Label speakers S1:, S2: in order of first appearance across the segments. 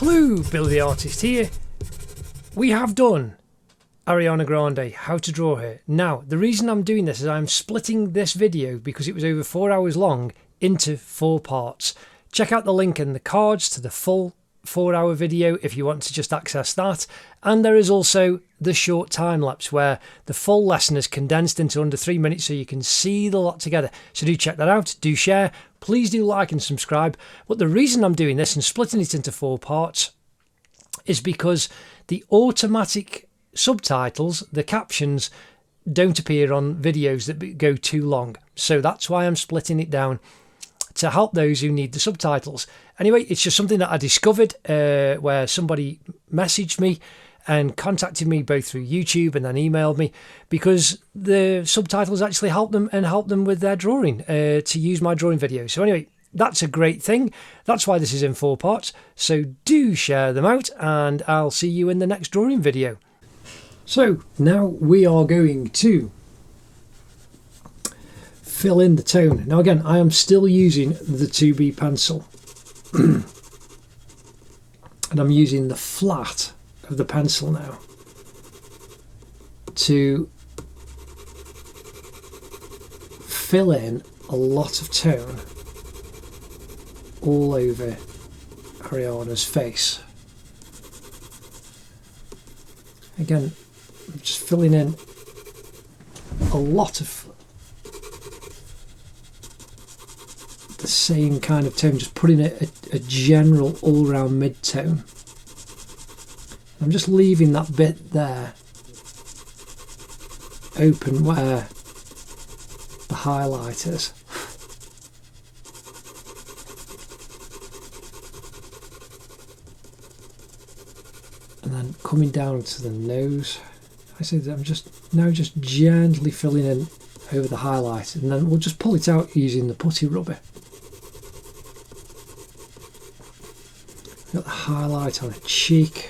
S1: Hello, Billy the Artist here. We have done Ariana Grande, how to draw her. Now, the reason I'm doing this is I'm splitting this video, because it was over 4 hours long, into 4 parts. Check out the link in the cards to the full 4-hour video if you want to just access that. And there is also the short time lapse where the full lesson is condensed into under 3 minutes so you can see the lot together. So do check that out, do share, please do like and subscribe. But the reason I'm doing this and splitting it into 4 parts is because the automatic subtitles, the captions, don't appear on videos that go too long. So that's why I'm splitting it down, to help those who need the subtitles. Anyway, it's just something that I discovered where somebody messaged me and contacted me both through YouTube and then emailed me, because the subtitles actually help them and help them with their drawing, to use my drawing videos. So anyway, that's a great thing. That's why this is in 4 parts. So do share them out, and I'll see you in the next drawing video. So now we are going to fill in the tone. Now again, I am still using the 2B pencil and I'm using the flat of the pencil now to fill in a lot of tone all over Ariana's face. Again, I'm just filling in a lot of the same kind of tone, just putting a general all-round mid-tone. I'm just leaving that bit there open where the highlight is. And then coming down to the nose, I said I'm just gently filling in over the highlight, and then we'll just pull it out using the putty rubber. Got the highlight on a cheek.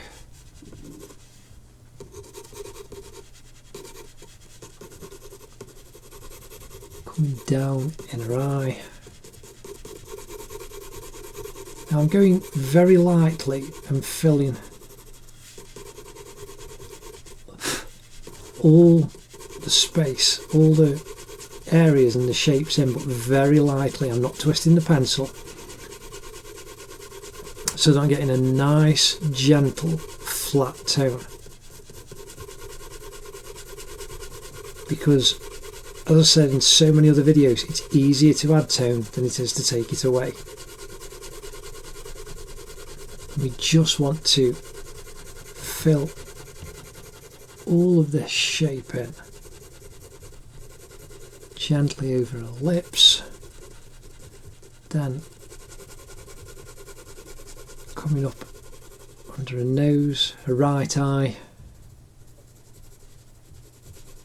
S1: Coming down in her eye. Now I'm going very lightly and filling all the space, all the areas and the shapes in, but very lightly. I'm not twisting the pencil, so that I'm getting a nice, gentle, flat tone. Because, as I said in so many other videos, it's easier to add tone than it is to take it away. We just want to fill all of this shape in. Gently over her lips, then coming up under her nose, her right eye,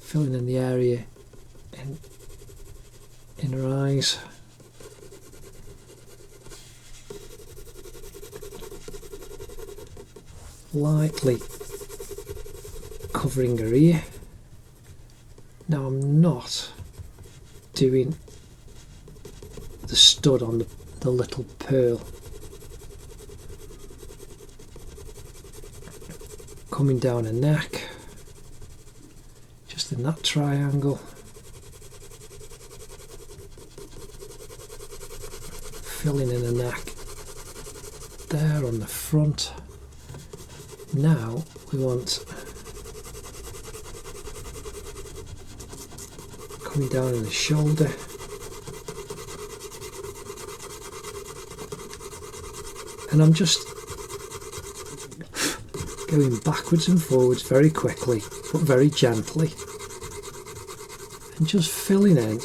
S1: filling in the area in her eyes, lightly covering her ear. Now I'm not doing the stud on the little pearl. Coming down her neck, just in that triangle. Filling in her neck there on the front. Now we want coming down in the shoulder. And I'm just going backwards and forwards very quickly, but very gently, and just filling in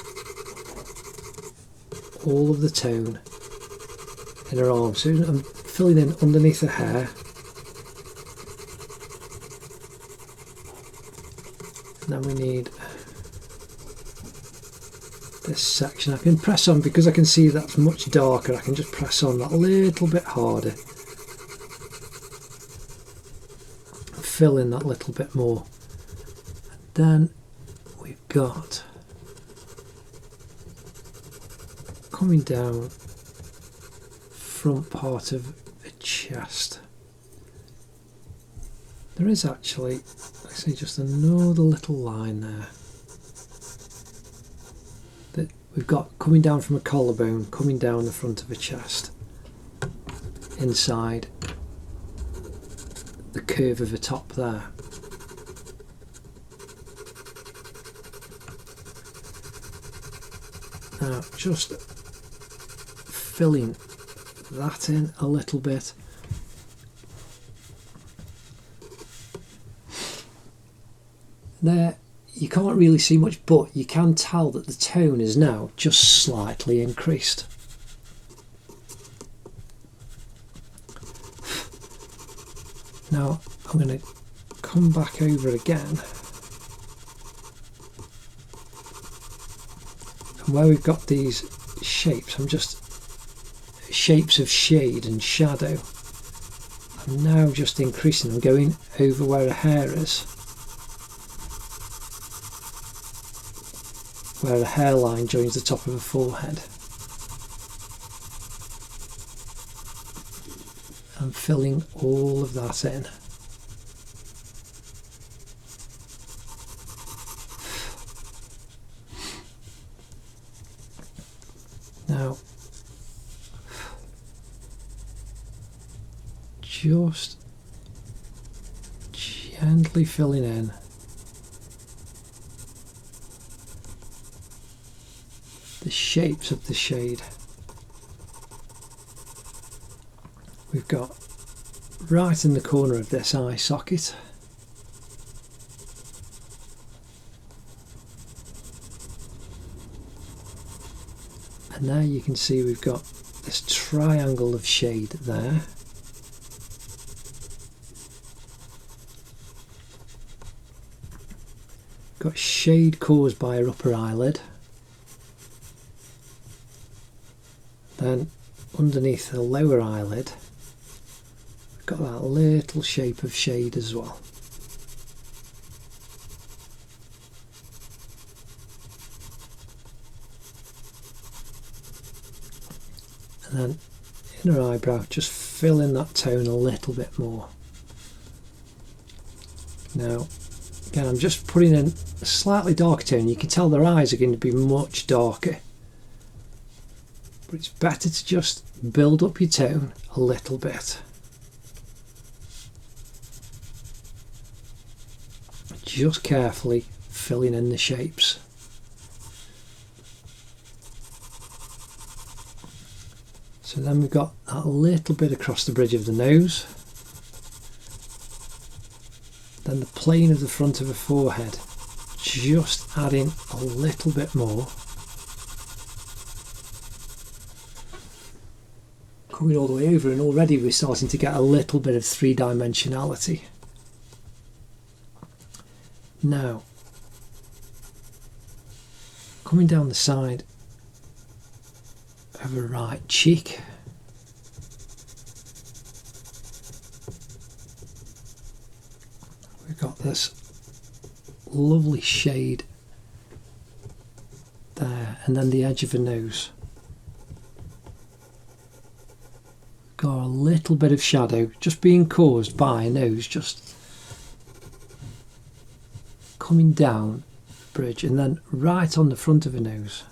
S1: all of the tone in her arm. So I'm filling in underneath her hair, and then we need this section. I can press on, because I can see that's much darker, I can just press on that a little bit harder, fill in that little bit more. And then we've got coming down front part of the chest. There is actually, I see, just another little line there that we've got coming down from a collarbone, coming down the front of a chest, inside the curve of the top there. Now just filling that in a little bit. There, you can't really see much, but you can tell that the tone is now just slightly increased. Now I'm going to come back over again, and where we've got these shapes, I'm just shapes of shade and shadow, I'm now just increasing. I'm going over where a hair is, where a hairline joins the top of a forehead. I'm filling all of that in. Now, just gently filling in the shapes of the shade. We've got right in the corner of this eye socket, and there you can see we've got this triangle of shade there. Got shade caused by her upper eyelid, then underneath the lower eyelid we've got that little shape of shade as well. And then in her eyebrow, just fill in that tone a little bit more. Now again, I'm just putting in a slightly darker tone. You can tell their eyes are going to be much darker, but it's better to just build up your tone a little bit. Just carefully filling in the shapes. So then we've got that little bit across the bridge of the nose, then the plane of the front of the forehead, just adding a little bit more, coming all the way over, and already we're starting to get a little bit of three-dimensionality. Now, coming down the side of her right cheek, we've got this lovely shade there, and then the edge of her nose. Got a little bit of shadow just being caused by a nose just coming down the bridge, and then right on the front of her nose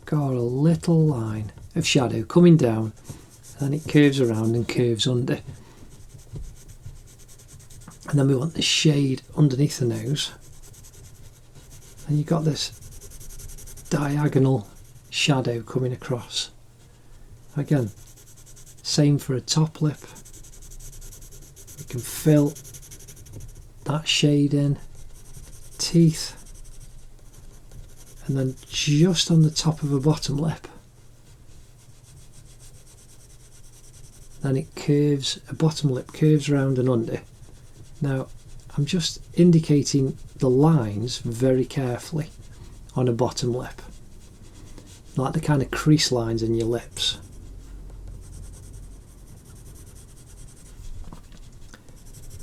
S1: got a little line of shadow coming down, and then it curves around and curves under, and then we want the shade underneath the nose, and you've got this diagonal shadow coming across. Again, same for a top lip. We can fill that shade in, teeth, and then just on the top of a bottom lip, then it curves, a bottom lip curves around and under. Now I'm just indicating the lines very carefully on a bottom lip, like the kind of crease lines in your lips.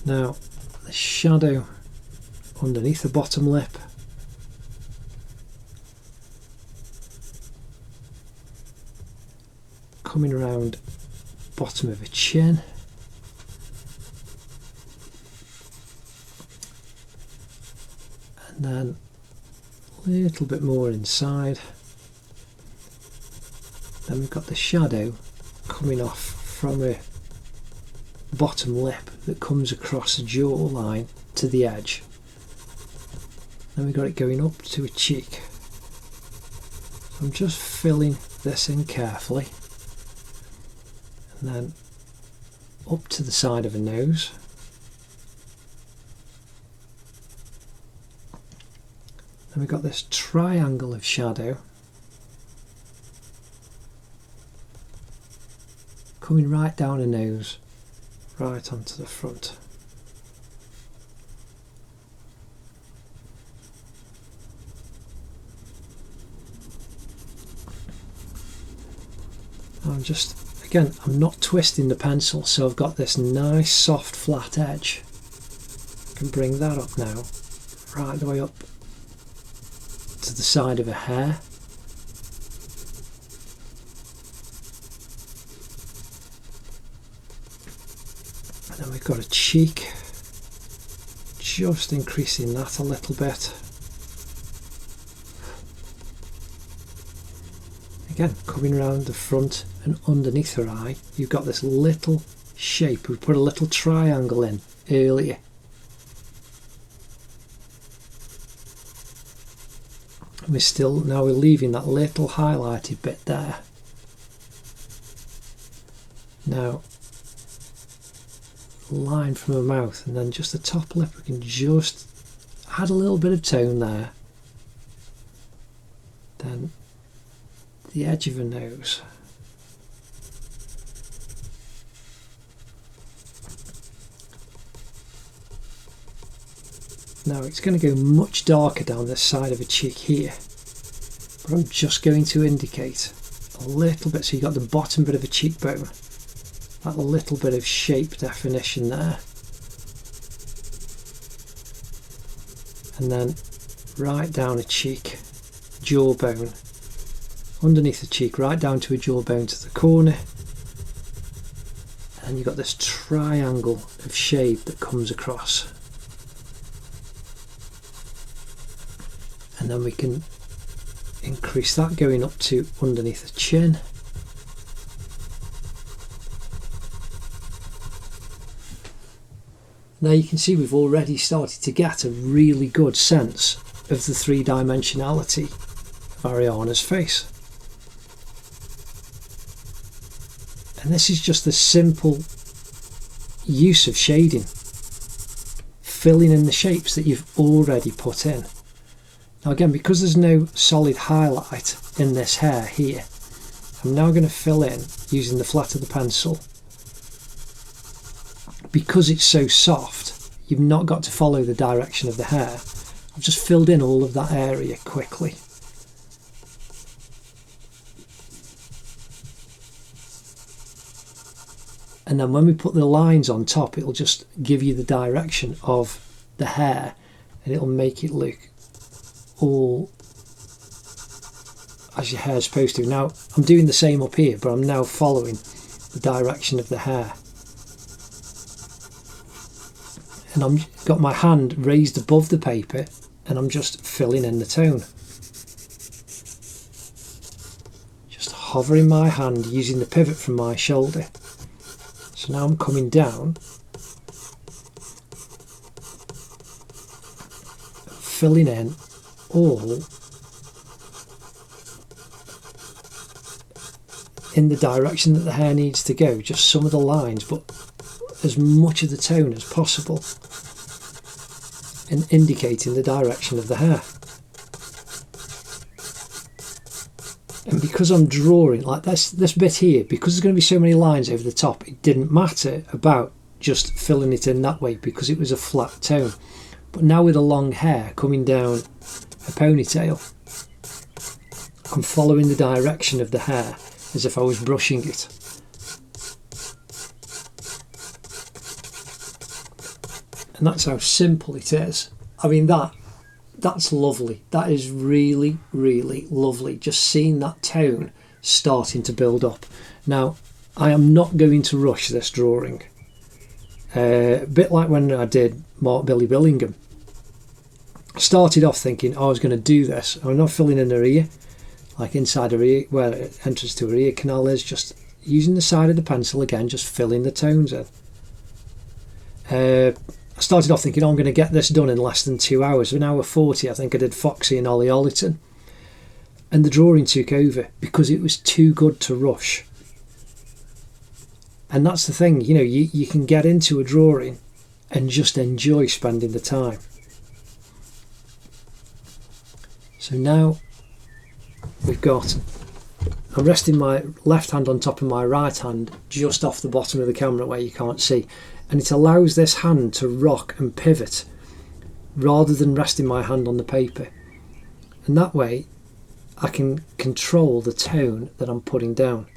S1: Now the shadow underneath the bottom lip, coming around bottom of a chin, then a little bit more inside. Then we've got the shadow coming off from a bottom lip that comes across a jawline to the edge. Then we've got it going up to a cheek. So I'm just filling this in carefully, and then up to the side of a nose. Then we've got this triangle of shadow coming right down a nose, right onto the front. I'm not twisting the pencil, so I've got this nice soft flat edge. I can bring that up now, right the way up to the side of a hair. And then we've got a cheek, just increasing that a little bit. Again, coming around the front and underneath her eye, you've got this little shape. We put a little triangle in earlier. And now we're leaving that little highlighted bit there. Now, line from her mouth, and then just the top lip, we can just add a little bit of tone there. Then the edge of her nose. Now it's going to go much darker down this side of a cheek here, but I'm just going to indicate a little bit, so you've got the bottom bit of a cheekbone, that little bit of shape definition there, and then right down a cheek, jawbone, underneath the cheek, right down to a jawbone to the corner, and you've got this triangle of shade that comes across. And then we can increase that going up to underneath the chin. Now you can see we've already started to get a really good sense of the three-dimensionality of Ariana's face. And this is just the simple use of shading, filling in the shapes that you've already put in. Now again, because there's no solid highlight in this hair here, I'm now going to fill in using the flat of the pencil. Because it's so soft, you've not got to follow the direction of the hair. I've just filled in all of that area quickly. And then when we put the lines on top, it'll just give you the direction of the hair, and it'll make it look all as your hair's supposed to. Now I'm doing the same up here, but I'm now following the direction of the hair, and I've got my hand raised above the paper, and I'm just filling in the tone, just hovering my hand using the pivot from my shoulder. So now I'm coming down, filling in all in the direction that the hair needs to go, just some of the lines, but as much of the tone as possible, and indicating the direction of the hair. And because I'm drawing like this bit here, because there's going to be so many lines over the top, it didn't matter about just filling it in that way because it was a flat tone. But now with a long hair coming down a ponytail, I'm following the direction of the hair as if I was brushing it. And that's how simple it is. I mean, that's lovely. That is really, really lovely. Just seeing that tone starting to build up. Now, I am not going to rush this drawing. A bit like when I did Mark Billy Billingham. started off thinking, oh, I was going to do this. I'm not filling in her ear, like inside her ear, where it enters to her ear canal is, just using the side of the pencil again, just filling the tones in. I started off thinking, oh, I'm going to get this done in less than 2 hours. An hour 40, I think I did Foxy and Ollie Ollerton. And the drawing took over because it was too good to rush. And that's the thing, you know, you can get into a drawing and just enjoy spending the time. So now we've got, I'm resting my left hand on top of my right hand just off the bottom of the camera where you can't see, and it allows this hand to rock and pivot rather than resting my hand on the paper, and that way I can control the tone that I'm putting down.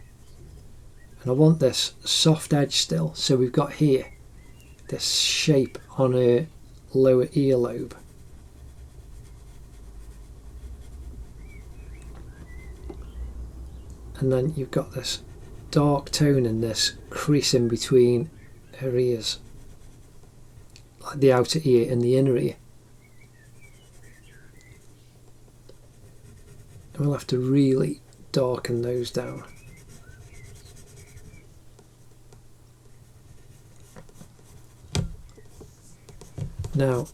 S1: And I want this soft edge still, so we've got here this shape on her lower earlobe. And then you've got this dark tone and this crease in between her ears, like the outer ear and the inner ear. And we'll have to really darken those down. Now,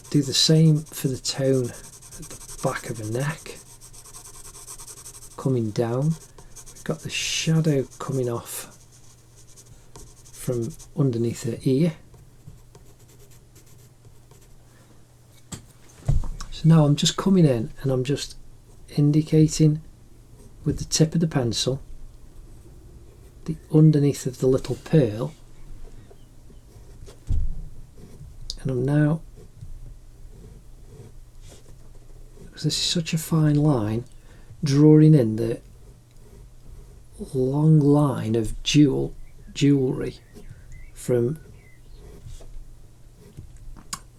S1: do the same for the tone at the back of her neck. Coming down, we've got the shadow coming off from underneath her ear. So now I'm just coming in and I'm just indicating with the tip of the pencil the underneath of the little pearl, and I'm now, because this is such a fine line, drawing in the long line of jewellery from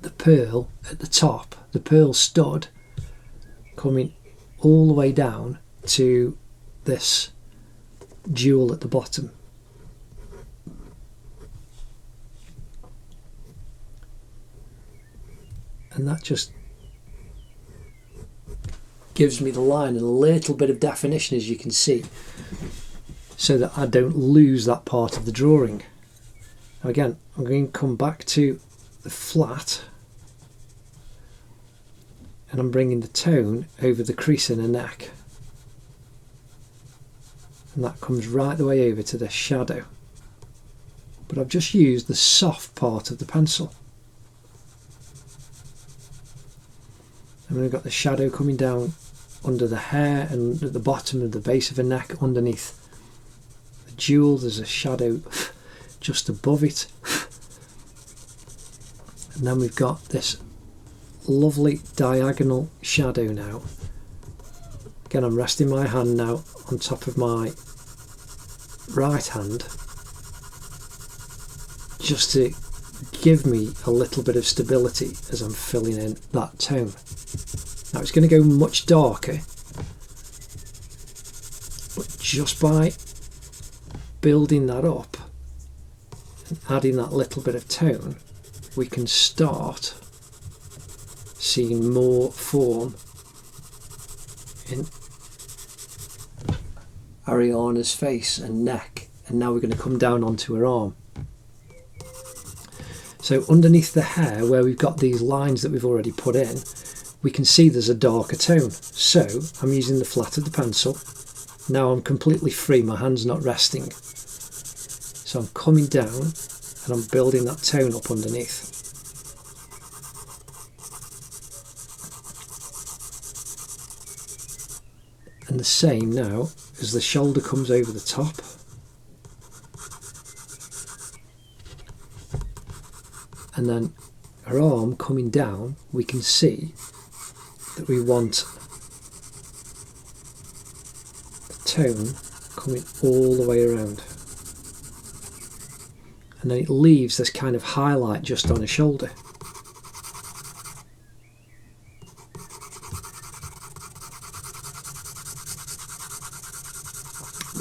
S1: the pearl at the top, the pearl stud, coming all the way down to this jewel at the bottom. And that just gives me the line and a little bit of definition, as you can see, so that I don't lose that part of the drawing. Now again, I'm going to come back to the flat, and I'm bringing the tone over the crease in her neck, and that comes right the way over to the shadow, but I've just used the soft part of the pencil. And we've got the shadow coming down under the hair and at the bottom of the base of her neck underneath the jewel. There's a shadow just above it. And then we've got this lovely diagonal shadow now. Again, I'm resting my hand now on top of my right hand just to give me a little bit of stability as I'm filling in that tone. Now it's going to go much darker, but just by building that up and adding that little bit of tone, we can start seeing more form in Ariana's face and neck. And now we're going to come down onto her arm. So underneath the hair, where we've got these lines that we've already put in, we can see there's a darker tone. So I'm using the flat of the pencil. Now I'm completely free, my hand's not resting. So I'm coming down and I'm building that tone up underneath. And the same now as the shoulder comes over the top. And then her arm coming down, we can see that we want the tone coming all the way around. And then it leaves this kind of highlight just on her shoulder.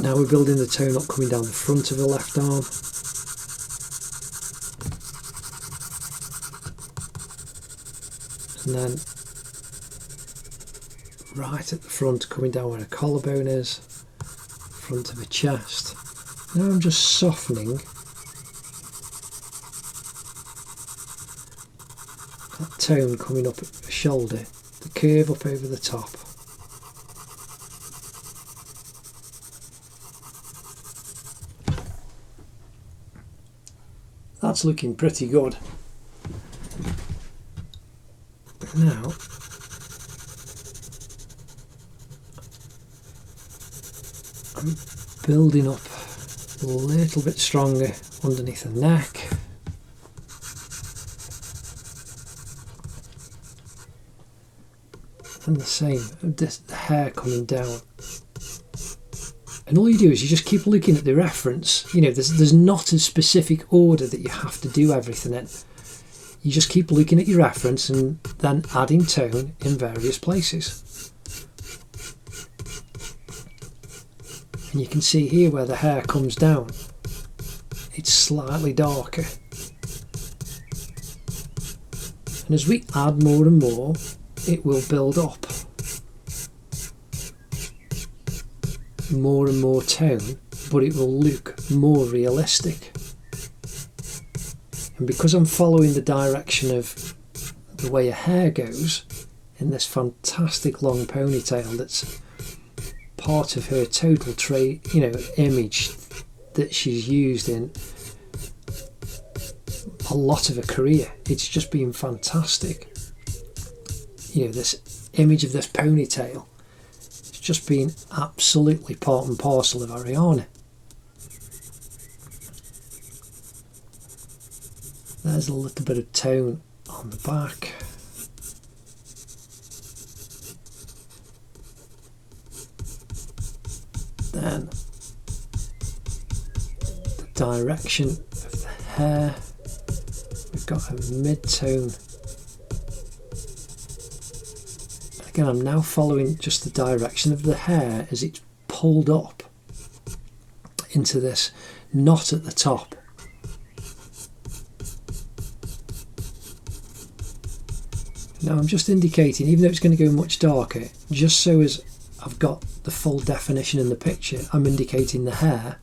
S1: Now we're building the tone up coming down the front of the left arm. And then right at the front, coming down where a collarbone is, front of a chest. Now I'm just softening that tone coming up at the shoulder, the curve up over the top. That's looking pretty good. Now I'm building up a little bit stronger underneath the neck. And the same, the hair coming down. And all you do is you just keep looking at the reference. You know, there's not a specific order that you have to do everything in. You just keep looking at your reference and then adding tone in various places. And you can see here where the hair comes down, it's slightly darker. And as we add more and more, it will build up more and more tone, but it will look more realistic. And because I'm following the direction of the way her hair goes in this fantastic long ponytail that's part of her total image that she's used in a lot of her career, it's just been fantastic. You know, this image of this ponytail, it's just been absolutely part and parcel of Ariana. There's a little bit of tone on the back. Then the direction of the hair, we've got a mid-tone. Again, I'm now following just the direction of the hair as it's pulled up into this knot at the top. Now I'm just indicating, even though it's going to go much darker, just so as I've got the full definition in the picture, I'm indicating the hair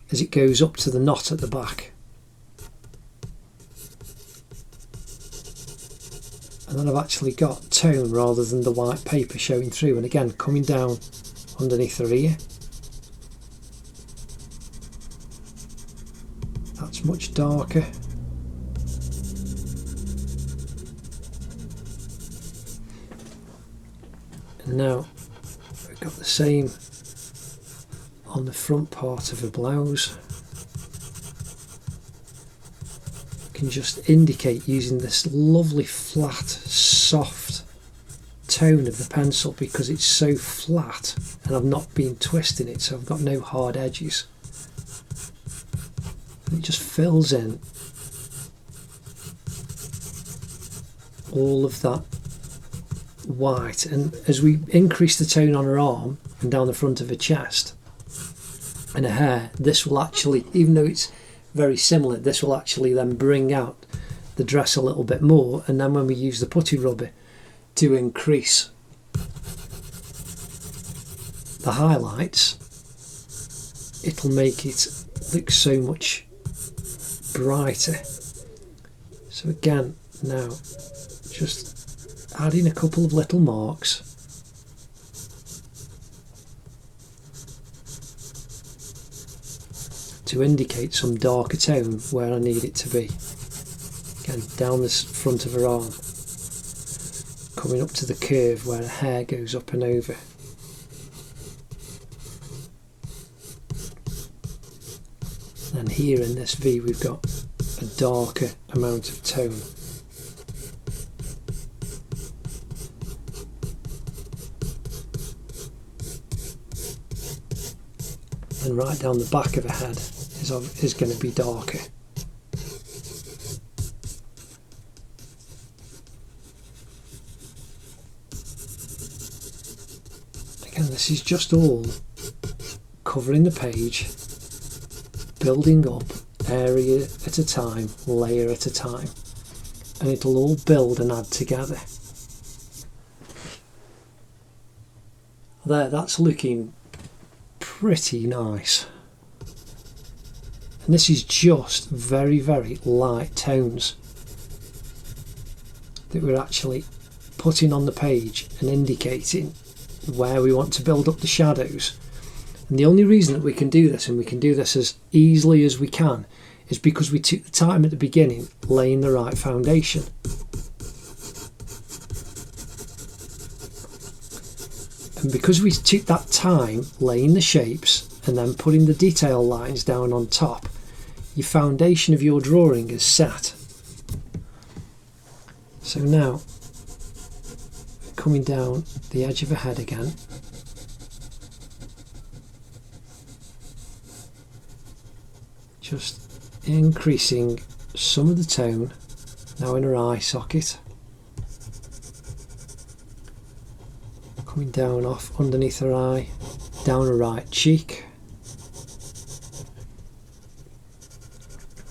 S1: as it goes up to the knot at the back. And then I've actually got tone rather than the white paper showing through, and again coming down underneath her ear. That's much darker. And now we've got the same on the front part of the blouse. Can just indicate using this lovely flat soft tone of the pencil because it's so flat and I've not been twisting it, so I've got no hard edges, and it just fills in all of that white. And as we increase the tone on her arm and down the front of her chest and her hair, this will actually, even though it's very similar, this will actually then bring out the dress a little bit more, and then when we use the putty rubber to increase the highlights, it'll make it look so much brighter. So again, now just adding a couple of little marks. To indicate some darker tone where I need it to be. Again, down the front of her arm, coming up to the curve where her hair goes up and over. And here in this V we've got a darker amount of tone. And right down the back of her head is going to be darker. Again, this is just all covering the page, building up area at a time, layer at a time. and it'll all build and add together. There, that's looking pretty nice. And this is just very, very light tones that we're actually putting on the page and indicating where we want to build up the shadows. And the only reason that we can do this, and we can do this as easily as we can, is because we took the time at the beginning laying the right foundation. And because we took that time laying the shapes and then putting the detail lines down on top, your foundation of your drawing is set. So now, coming down the edge of her head again, just increasing some of the tone now in her eye socket, coming down off underneath her eye, down her right cheek,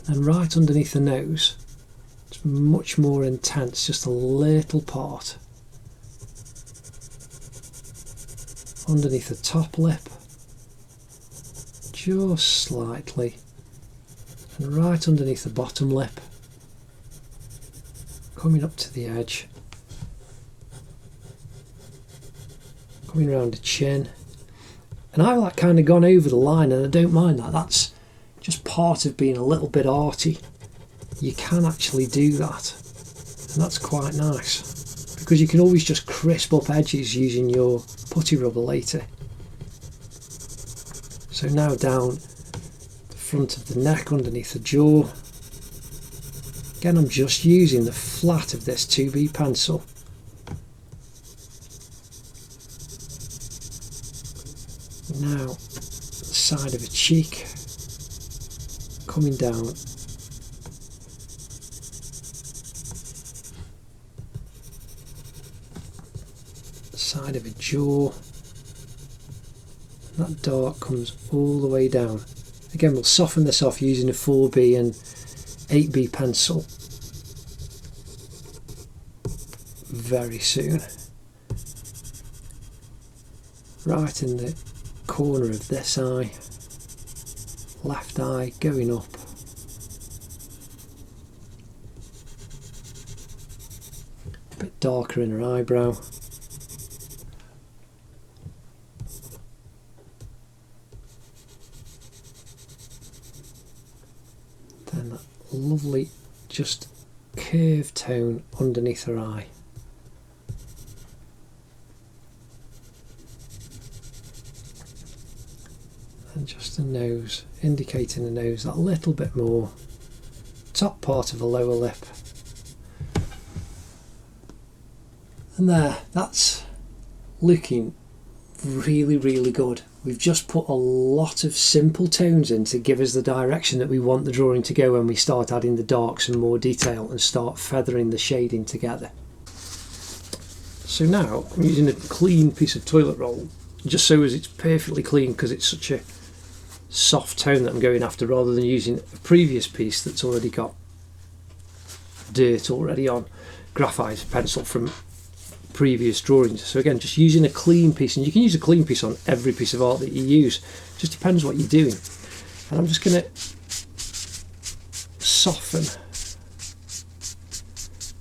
S1: and right underneath the nose. It's much more intense, just a little part. Underneath the top lip, just slightly, and right underneath the bottom lip, coming up to the edge, coming around the chin. And I've like kind of gone over the line, and I don't mind that. That's just part of being a little bit arty. You can actually do that, and that's quite nice, because you can always just crisp up edges using your putty rubber later. So now down the front of the neck, underneath the jaw. Again, I'm just using the flat of this 2B pencil. Now the side of a cheek, coming down side of a jaw. That dark comes all the way down. Again, we'll soften this off using a 4B and 8B pencil very soon. Right in the corner of this eye, left eye going up. A bit darker in her eyebrow. Then that lovely just curved tone underneath her eye. And just the nose, indicating the nose that little bit more. Top part of the lower lip. And there, that's looking really, really good. We've just put a lot of simple tones in to give us the direction that we want the drawing to go when we start adding the darks and more detail and start feathering the shading together. So now I'm using a clean piece of toilet roll, just so as it's perfectly clean, because it's such a soft tone that I'm going after, rather than using a previous piece that's already got dirt already on, graphite pencil from previous drawings. So again, just using a clean piece, and you can use a clean piece on every piece of art that you use, just depends what you're doing. And I'm just going to soften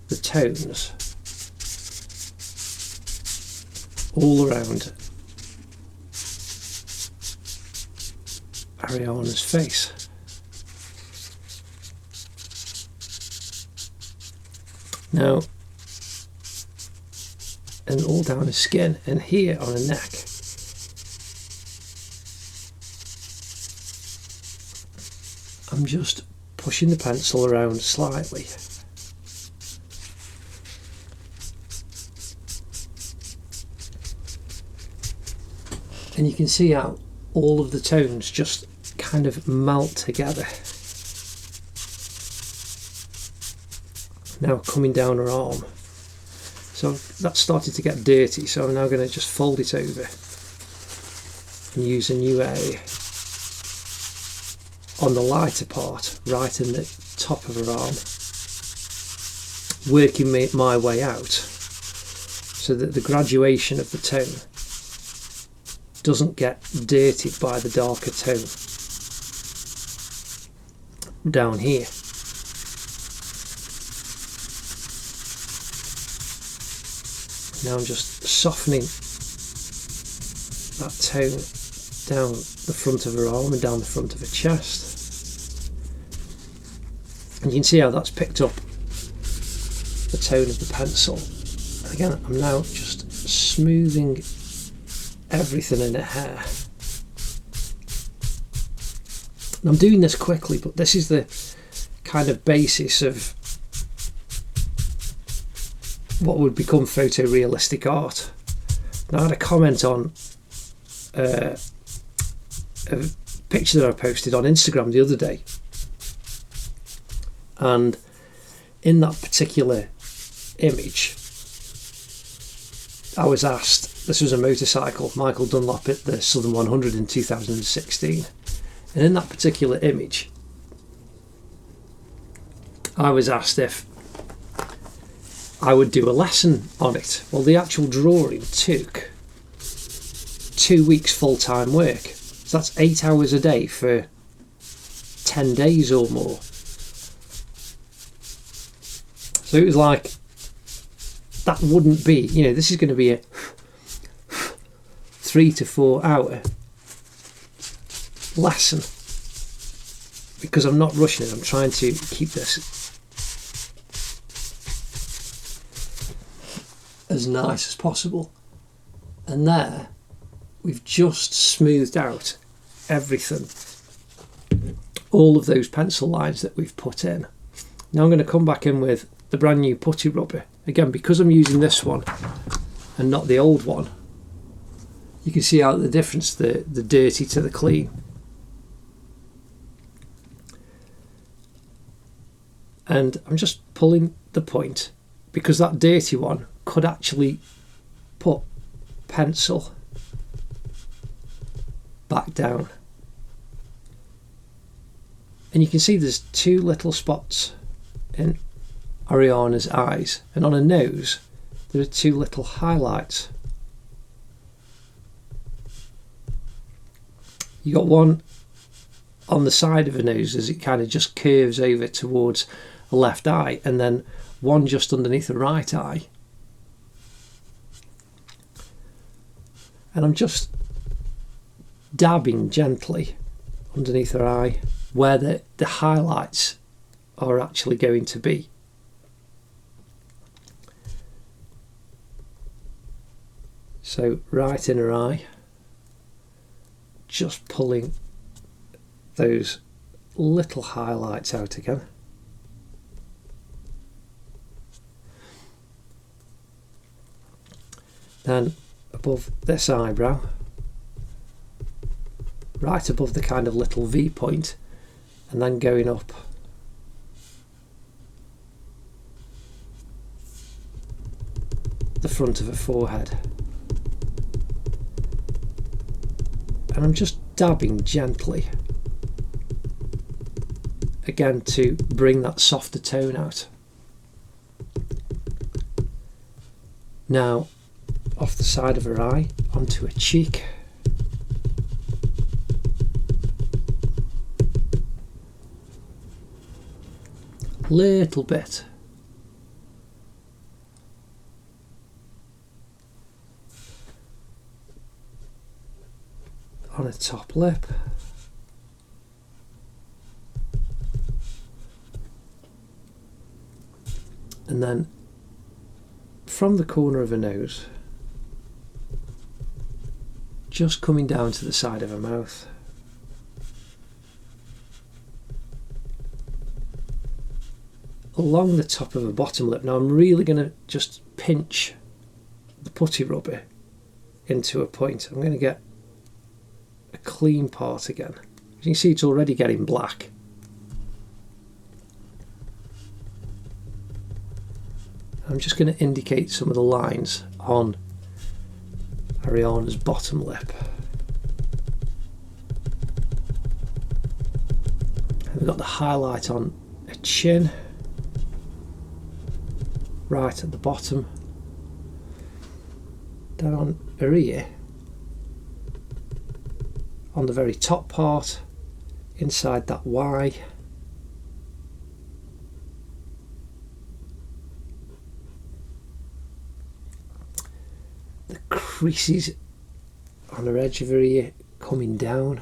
S1: the tones all around Ariana's face. Now, and all down her skin, and here on her neck. I'm just pushing the pencil around slightly. And you can see how all of the tones just kind of melt together. Now coming down her arm. So that's started to get dirty, so I'm now going to just fold it over and use a new area on the lighter part, right in the top of her arm. working my way out so that the graduation of the tone doesn't get dirtied by the darker tone down here. Now I'm just softening that tone down the front of her arm and down the front of her chest, and you can see how that's picked up the tone of the pencil. And again, I'm now just smoothing everything in her hair. And I'm doing this quickly, but this is the kind of basis of what would become photorealistic art. Now, I had a comment on a picture that I posted on Instagram the other day, and in that particular image I was asked, this was a motorcycle, Michael Dunlop at the Southern 100 in 2016, and in that particular image I was asked if I would do a lesson on it. Well, the actual drawing took 2 weeks full-time work, so that's 8 hours a day for 10 days or more. So it was like, that wouldn't be, you know, this is going to be a 3 to 4 hour lesson, because I'm not rushing it. I'm trying to keep this as nice as possible. And there we've just smoothed out everything, all of those pencil lines that we've put in. Now I'm going to come back in with the brand new putty rubber again, because I'm using this one and not the old one. You can see how the difference, the dirty to the clean. And I'm just pulling the point, because that dirty one could actually put pencil back down. And you can see there's 2 little spots in Ariana's eyes, and on her nose there are 2 little highlights. You got one on the side of her nose as it kind of just curves over towards the left eye, and then one just underneath the right eye. And I'm just dabbing gently underneath her eye where the highlights are actually going to be. So right in her eye, just pulling those little highlights out again. Then above this eyebrow, right above the kind of little V point, and then going up the front of her forehead. And I'm just dabbing gently again to bring that softer tone out. Now off the side of her eye onto her cheek. Little bit. On her top lip. And then from the corner of her nose, just coming down to the side of her mouth. Along the top of her bottom lip. Now I'm really going to just pinch the putty rubber into a point. I'm going to get a clean part again. As you can see, it's already getting black. I'm just going to indicate some of the lines on Ariana's bottom lip. And we've got the highlight on her chin. right at the bottom, down her ear, on the very top part, inside that Y, the creases on her edge of her ear coming down,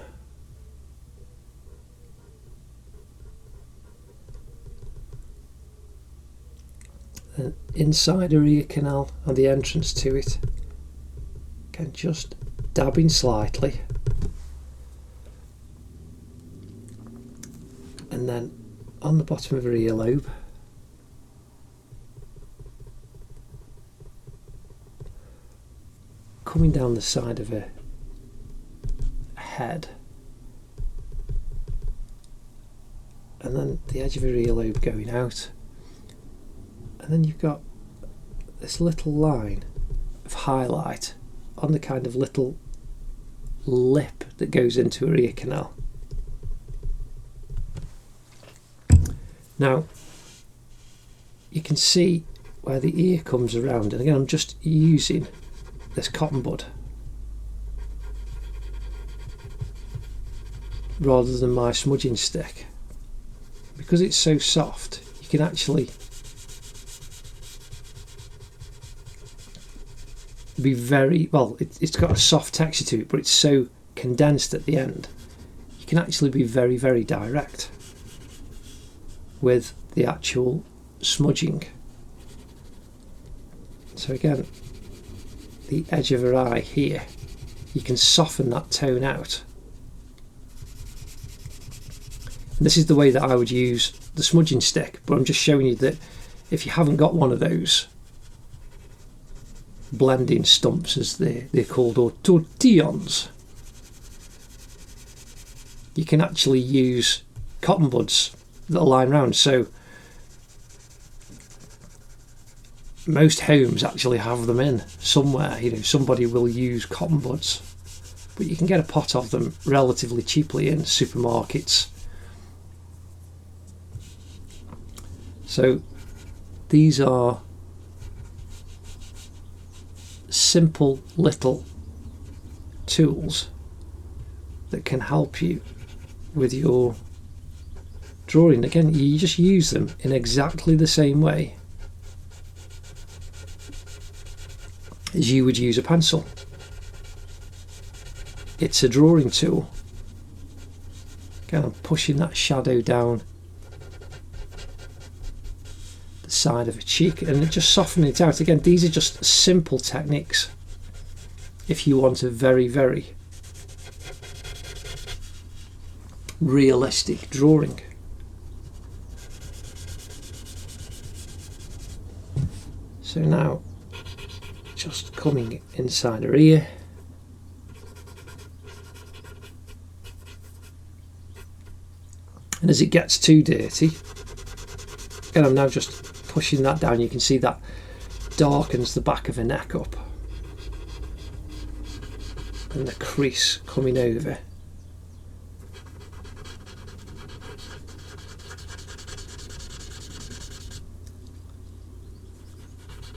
S1: and inside her ear canal and the entrance to it, again just dabbing slightly, and then on the bottom of her earlobe, coming down the side of her head, and then the edge of her earlobe going out, and then you've got this little line of highlight on the kind of little lip that goes into her ear canal. Now you can see where the ear comes around, and again I'm just using this cotton bud rather than my smudging stick, because it's so soft. You can actually be very well, it's got a soft texture to it, but it's so condensed at the end, you can actually be very, very direct with the actual smudging. So again, the edge of her eye here, you can soften that tone out. And this is the way that I would use the smudging stick, but I'm just showing you that if you haven't got one of those blending stumps, as they're called, or tortillons, you can actually use cotton buds that are lying around. So most homes actually have them in somewhere, you know, somebody will use cotton buds, but you can get a pot of them relatively cheaply in supermarkets. So these are simple little tools that can help you with your drawing. Again, you just use them in exactly the same way as you would use a pencil. It's a drawing tool. Again, I'm pushing that shadow down the side of a cheek and just softening it out. Again, these are just simple techniques if you want a very, very realistic drawing. So now just coming inside her ear, and as it gets too dirty, again I'm now just pushing that down. You can see that darkens the back of her neck up, and the crease coming over.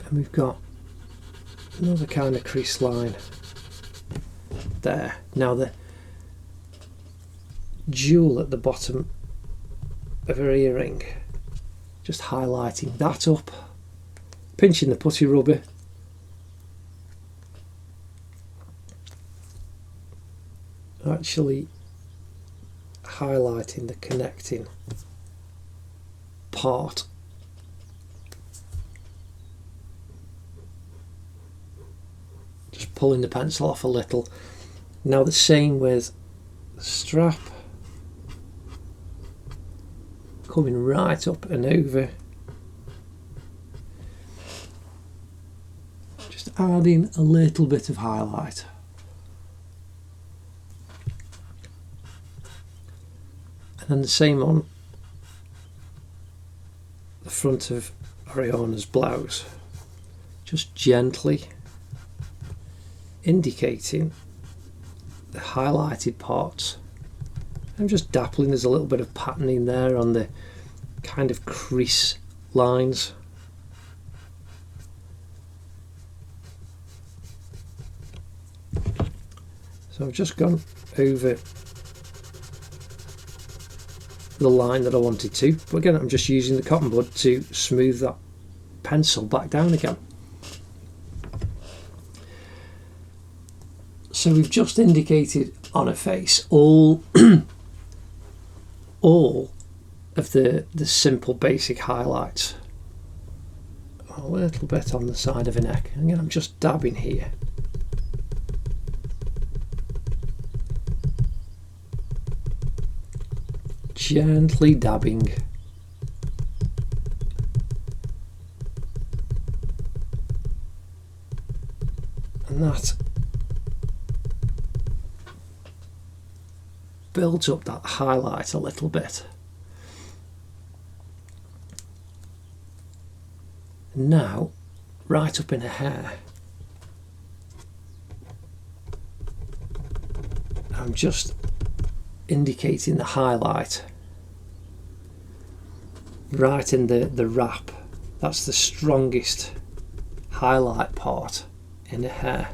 S1: And we've got another kind of crease line there. Now the jewel at the bottom of her earring, just highlighting that up, pinching the putty rubber, actually highlighting the connecting part. Just pulling the pencil off a little. Now the same with the strap, coming right up and over, just adding a little bit of highlight. And then the same on the front of Ariana's blouse, just gently indicating the highlighted parts. I'm just dappling. There's a little bit of patterning there on the kind of crease lines. So I've just gone over the line that I wanted to, but again I'm just using the cotton bud to smooth that pencil back down again. So we've just indicated on a face all all of the simple basic highlights. A little bit on the side of a neck, and again I'm just dabbing here. Gently dabbing. And that builds up that highlight a little bit. Now, right up in her hair, I'm just indicating the highlight right in the wrap. That's the strongest highlight part in the hair.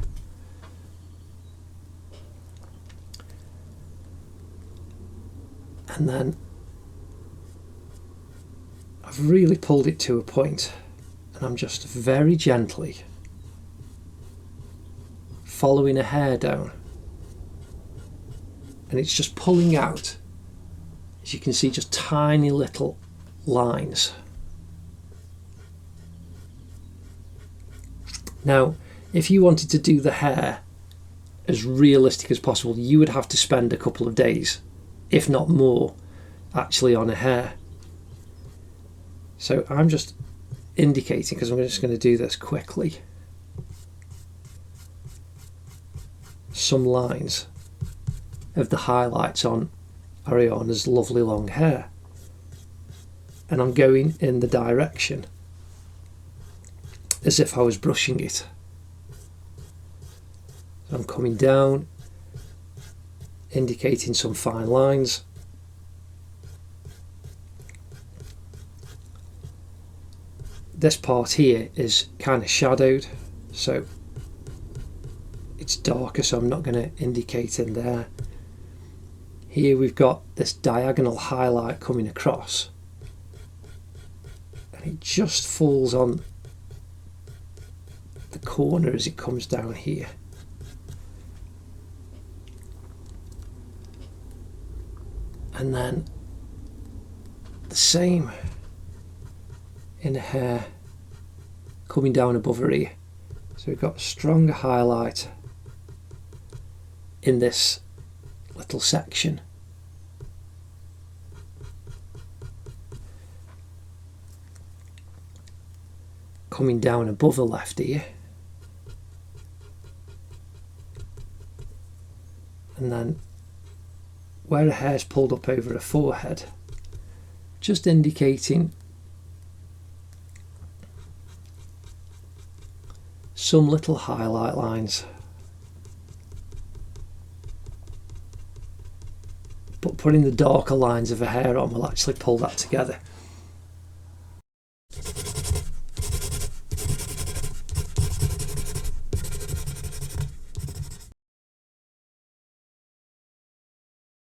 S1: And then I've really pulled it to a point, and I'm just very gently following a hair down, and it's just pulling out, as you can see, just tiny little lines. Now, if you wanted to do the hair as realistic as possible, you would have to spend a couple of days, if not more, actually on a hair. So I'm just indicating, because I'm just going to do this quickly, some lines of the highlights on Ariana's lovely long hair, and I'm going in the direction as if I was brushing it. So I'm coming down, indicating some fine lines. This part here is kind of shadowed, so it's darker, so I'm not going to indicate in there. Here we've got this diagonal highlight coming across, and it just falls on the corner as it comes down here. And then the same in the hair coming down above her ear. So we've got a stronger highlight in this little section. Coming down above the left ear. And then where her hair's pulled up over her forehead, just indicating some little highlight lines, but putting the darker lines of her hair on will actually pull that together.